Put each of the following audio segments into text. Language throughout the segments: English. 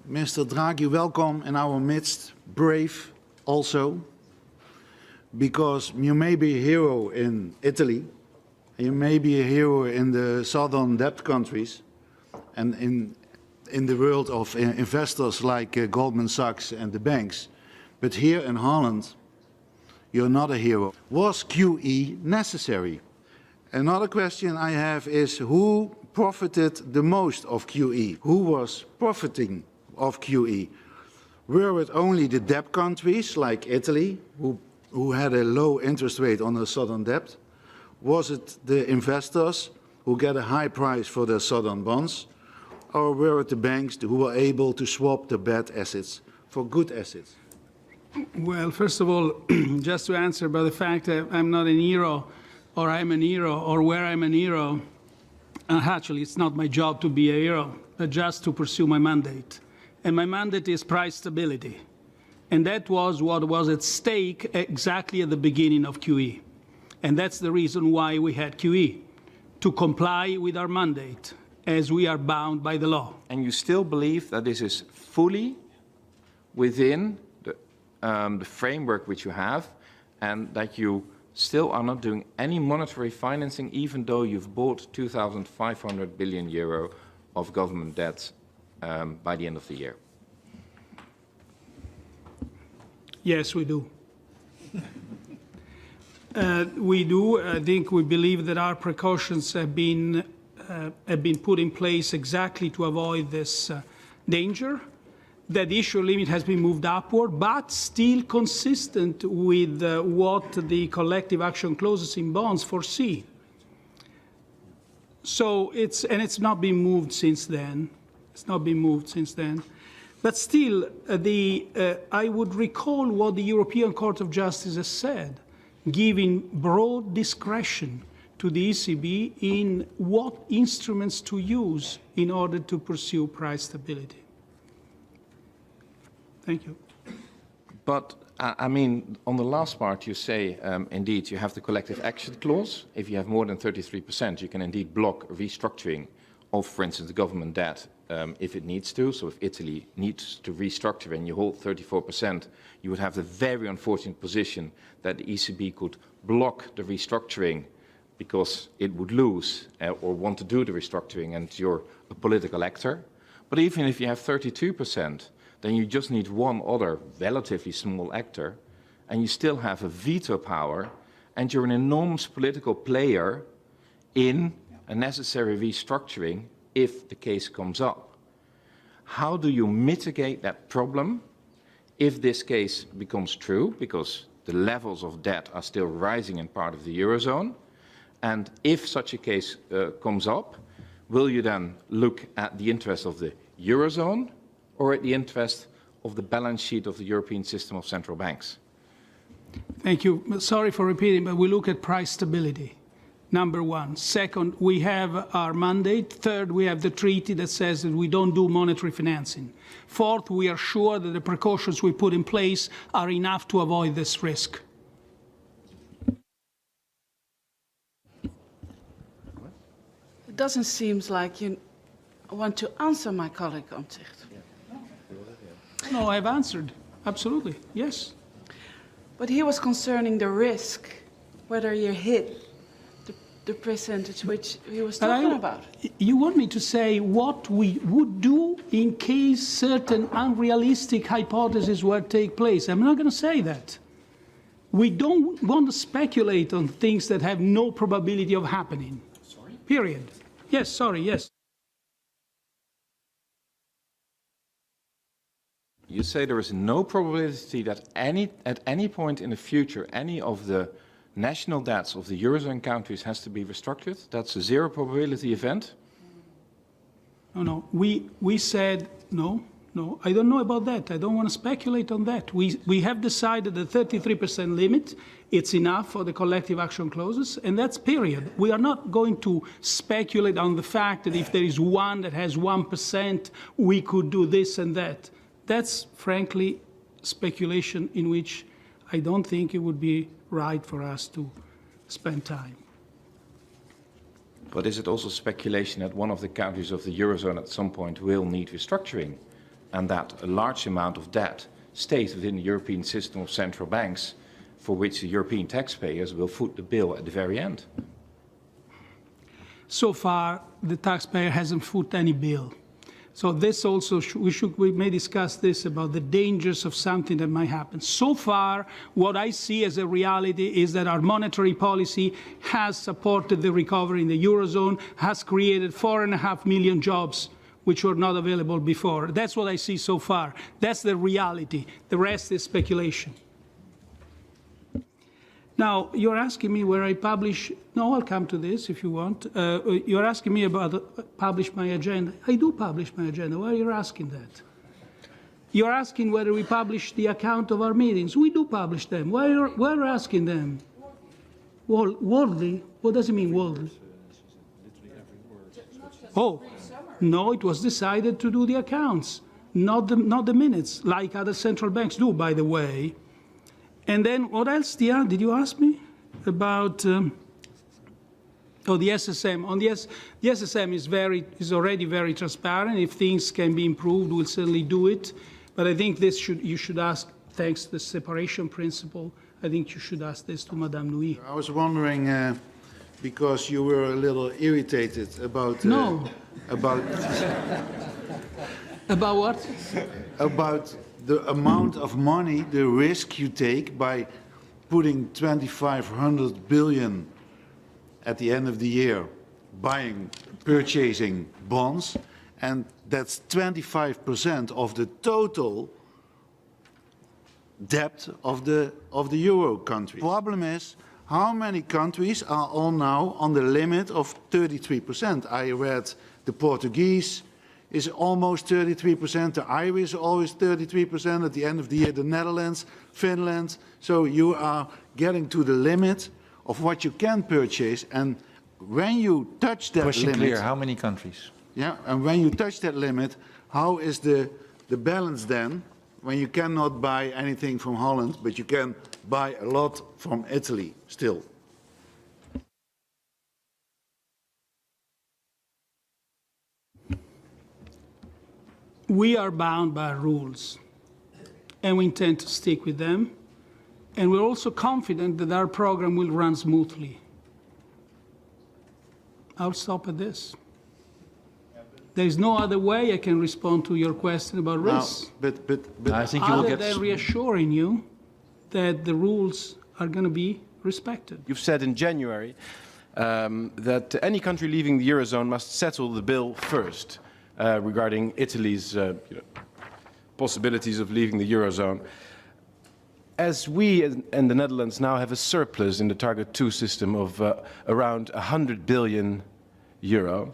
Mr. Draghi, welcome in our midst, brave also, because you may be a hero in Italy, you may be a hero in the southern debt countries, and in the world of investors like Goldman Sachs and the banks. But here in Holland, you're not a hero. Was QE necessary? Another question I have is, who profited the most of QE? Who was profiting of QE? Were it only the debt countries like Italy, who had a low interest rate on their southern debt? Was it the investors who get a high price for their southern bonds? Or were it the banks who were able to swap the bad assets for good assets? Well, first of all, just to answer about the fact that I'm not an hero, or I'm an hero, or where I'm an hero, actually it's not my job to be a hero, but just to pursue my mandate. And my mandate is price stability. And that was what was at stake exactly at the beginning of QE. And that's the reason why we had QE, to comply with our mandate, as we are bound by the law. And you still believe that this is fully within the framework which you have, and that you still are not doing any monetary financing, even though you've bought 2,500 billion euro of government debt by the end of the year? Yes, we do. We do. I think we believe that our precautions have been put in place exactly to avoid this danger. That the issue limit has been moved upward, but still consistent with what the collective action clauses in bonds foresee. So it's not been moved since then. It's not been moved since then. But still, I would recall what the European Court of Justice has said, giving broad discretion to the ECB in what instruments to use in order to pursue price stability. Thank you. But, I mean, on the last part, you say, indeed, you have the collective action clause. If you have more than 33%, you can indeed block restructuring of, for instance, the government debt if it needs to. So if Italy needs to restructure and you hold 34%, you would have the very unfortunate position that the ECB could block the restructuring because it would lose or want to do the restructuring, and you're a political actor. But even if you have 32%, then you just need one other relatively small actor, and you still have a veto power, and you're an enormous political player in a necessary restructuring if the case comes up. How do you mitigate that problem if this case becomes true, because the levels of debt are still rising in part of the Eurozone, and if such a case comes up, will you then look at the interest of the Eurozone or at the interest of the balance sheet of the European system of central banks? Thank you. Sorry for repeating, but we look at price stability, number one. Second, we have our mandate. Third, we have the treaty that says that we don't do monetary financing. Fourth, we are sure that the precautions we put in place are enough to avoid this risk. It doesn't seem like you want to answer my colleague Omtzigt. No, I've answered. Absolutely, yes. But he was concerning the risk, whether you hit the percentage which he was talking about. You want me to say what we would do in case certain unrealistic hypotheses were to take place? I'm not going to say that. We don't want to speculate on things that have no probability of happening. Sorry? Period. Yes, sorry, yes. You say there is no probability that at any point in the future, any of the national debts of the Eurozone countries has to be restructured? That's a zero probability event? No. We said no. I don't know about that. I don't want to speculate on that. We have decided the 33% limit. It's enough for the collective action clauses, and that's period. We are not going to speculate on the fact that if there is one that has 1%, we could do this and that. That's, frankly, speculation in which I don't think it would be right for us to spend time. But is it also speculation that one of the countries of the Eurozone at some point will need restructuring? and that a large amount of debt stays within the European system of central banks, for which the European taxpayers will foot the bill at the very end. So far, the taxpayer hasn't foot any bill. So this also, we may discuss this about the dangers of something that might happen. So far, what I see as a reality is that our monetary policy has supported the recovery in the Eurozone, has created 4.5 million jobs, which were not available before. That's what I see so far. That's the reality. The rest is speculation. Now, you're asking me where I publish. No, I'll come to this if you want. You're asking me about publish my agenda. I do publish my agenda. Why are you asking that? You're asking whether we publish the account of our meetings. We do publish them. Why are you asking them? Worldly? What does it mean, worldly? Oh, no, it was decided to do the accounts, not the minutes, like other central banks do, by the way. And then what else, Diane, did you ask me about? The SSM. On the SSM is already very transparent. If things can be improved, we'll certainly do it. But I think you should ask, thanks to the separation principle, I think you should ask this to Madame Nouy. I was wondering, because you were a little irritated about... No. About what? About the amount of money, the risk you take by putting 2,500 billion at the end of the year, purchasing bonds, and that's 25% of the total debt of the Euro country. The problem is, how many countries are all now on the limit of 33%? I read the Portuguese is almost 33%, the Irish is always 33%, at the end of the year the Netherlands, Finland. So you are getting to the limit of what you can purchase, and when you touch that Question limit... clear, how many countries? Yeah, and when you touch that limit, how is the balance then, when you cannot buy anything from Holland, but you can buy a lot from Italy still? We are bound by rules, and we intend to stick with them. And we're also confident that our program will run smoothly. I'll stop at this. There is no other way I can respond to your question about risks. But I think you will other get... than reassuring you that the rules are going to be respected. You've said in January that any country leaving the Eurozone must settle the bill first. Regarding Italy's possibilities of leaving the Eurozone. As we and the Netherlands now have a surplus in the Target 2 system of around 100 billion euro,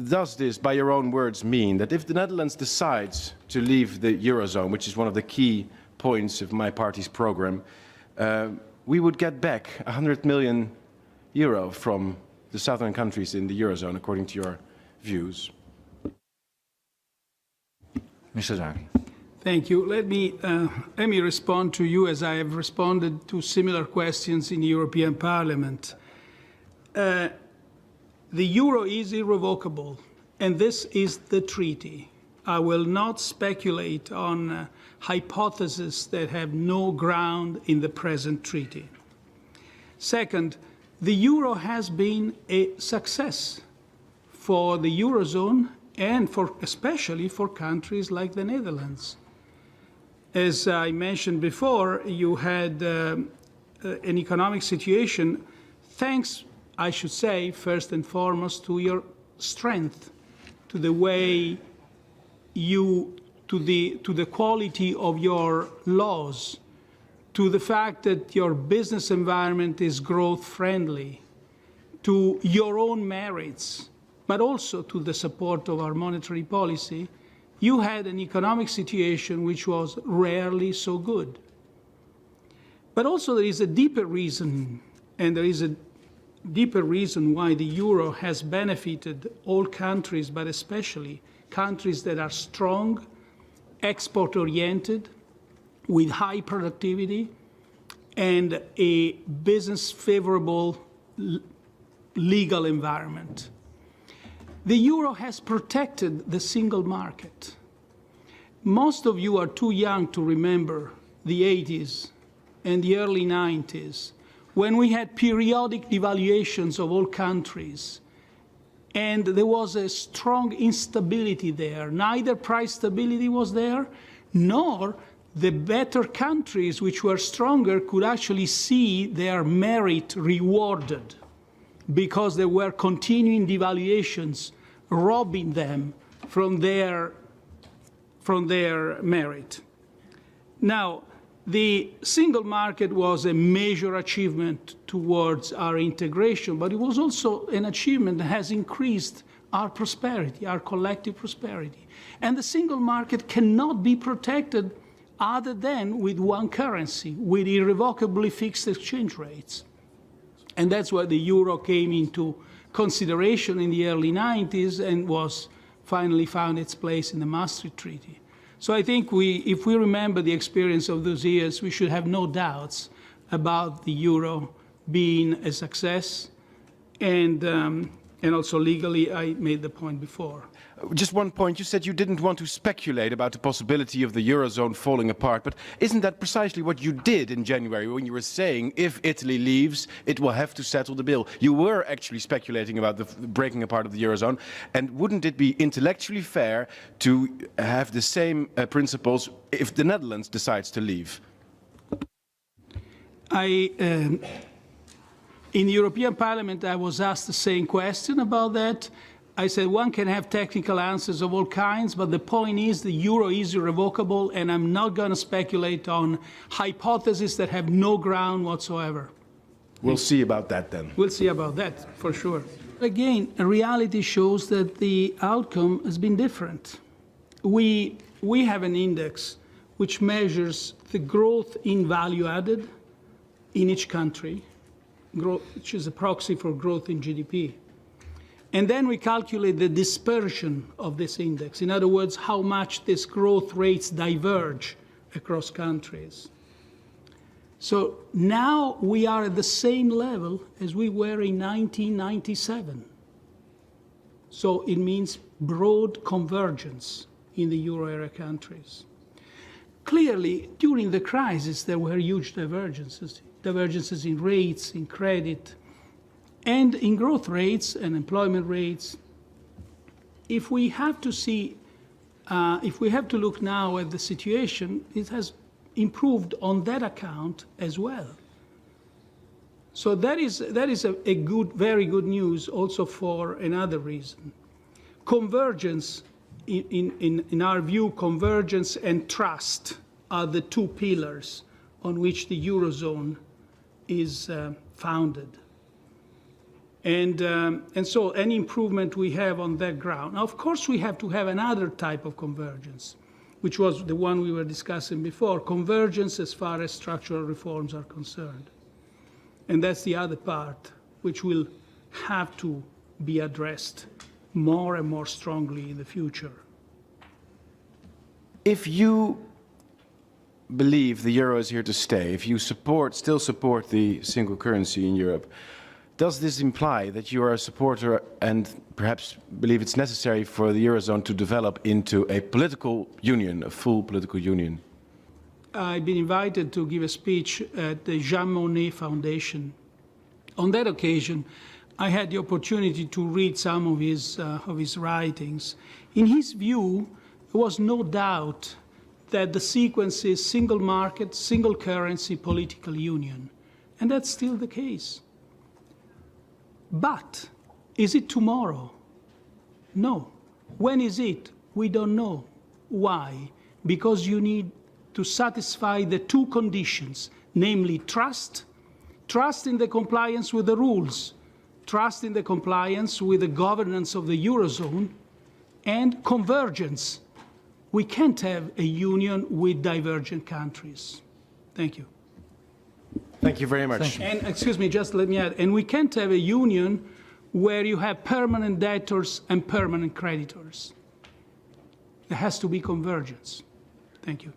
does this, by your own words, mean that if the Netherlands decides to leave the Eurozone, which is one of the key points of my party's program, we would get back 100 million euro from the southern countries in the Eurozone, according to your views? Mr. Draghi. Thank you. Let me respond to you as I have responded to similar questions in the European Parliament. The euro is irrevocable, and this is the treaty. I will not speculate on hypotheses that have no ground in the present treaty. Second, the euro has been a success for the Eurozone and especially for countries like the Netherlands. As I mentioned before, you had an economic situation, thanks, I should say, first and foremost, to your strength, to the way to the quality of your laws, to the fact that your business environment is growth-friendly, to your own merits, but also to the support of our monetary policy. You had an economic situation which was rarely so good. But also there is a deeper reason, and there is a deeper reason why the euro has benefited all countries, but especially countries that are strong, export-oriented, with high productivity, and a business-favorable legal environment. The euro has protected the single market. most of you are too young to remember the 80s and the early 90s, when we had periodic devaluations of all countries, and there was a strong instability there. Neither price stability was there, nor the better countries, which were stronger, could actually see their merit rewarded because there were continuing devaluations robbing them from their merit. Now, the single market was a major achievement towards our integration, but it was also an achievement that has increased our prosperity, our collective prosperity. And the single market cannot be protected other than with one currency, with irrevocably fixed exchange rates. And that's why the euro came into consideration in the early 90s and was finally found its place in the Maastricht Treaty. So I think if we remember the experience of those years, we should have no doubts about the euro being a success. And also legally, I made the point before. Just one point, you said you didn't want to speculate about the possibility of the Eurozone falling apart, but isn't that precisely what you did in January when you were saying if Italy leaves, it will have to settle the bill? You were actually speculating about the breaking apart of the Eurozone, and wouldn't it be intellectually fair to have the same principles if the Netherlands decides to leave? In the European Parliament, I was asked the same question about that. I said one can have technical answers of all kinds, but the point is the euro is irrevocable, and I'm not going to speculate on hypotheses that have no ground whatsoever. We'll see about that then. We'll see about that, for sure. Again, reality shows that the outcome has been different. We have an index which measures the growth in value added in each country, which is a proxy for growth in GDP. And then we calculate the dispersion of this index. In other words, how much these growth rates diverge across countries. So now we are at the same level as we were in 1997. So it means broad convergence in the euro area countries. Clearly, during the crisis, there were huge divergences in rates, in credit, and in growth rates and employment rates. If we have to look now at the situation, it has improved on that account as well. So that is a very good news also for another reason. Convergence, in our view, convergence and trust are the two pillars on which the Eurozone is founded. And so any improvement we have on that ground. Now, of course, we have to have another type of convergence, which was the one we were discussing before, convergence as far as structural reforms are concerned. And that's the other part, which will have to be addressed more and more strongly in the future. If you believe the euro is here to stay, if you still support the single currency in Europe, does this imply that you are a supporter and perhaps believe it's necessary for the Eurozone to develop into a political union, a full political union? I've been invited to give a speech at the Jean Monnet Foundation. On that occasion, I had the opportunity to read some of his writings. In his view, there was no doubt that the sequence is single market, single currency, political union. And that's still the case. But is it tomorrow? No. When is it? We don't know. Why? Because you need to satisfy the two conditions, namely trust in the compliance with the rules, trust in the compliance with the governance of the Eurozone, and convergence. We can't have a union with divergent countries. Thank you. Thank you very much. And excuse me, just let me add, and we can't have a union where you have permanent debtors and permanent creditors. There has to be convergence. Thank you.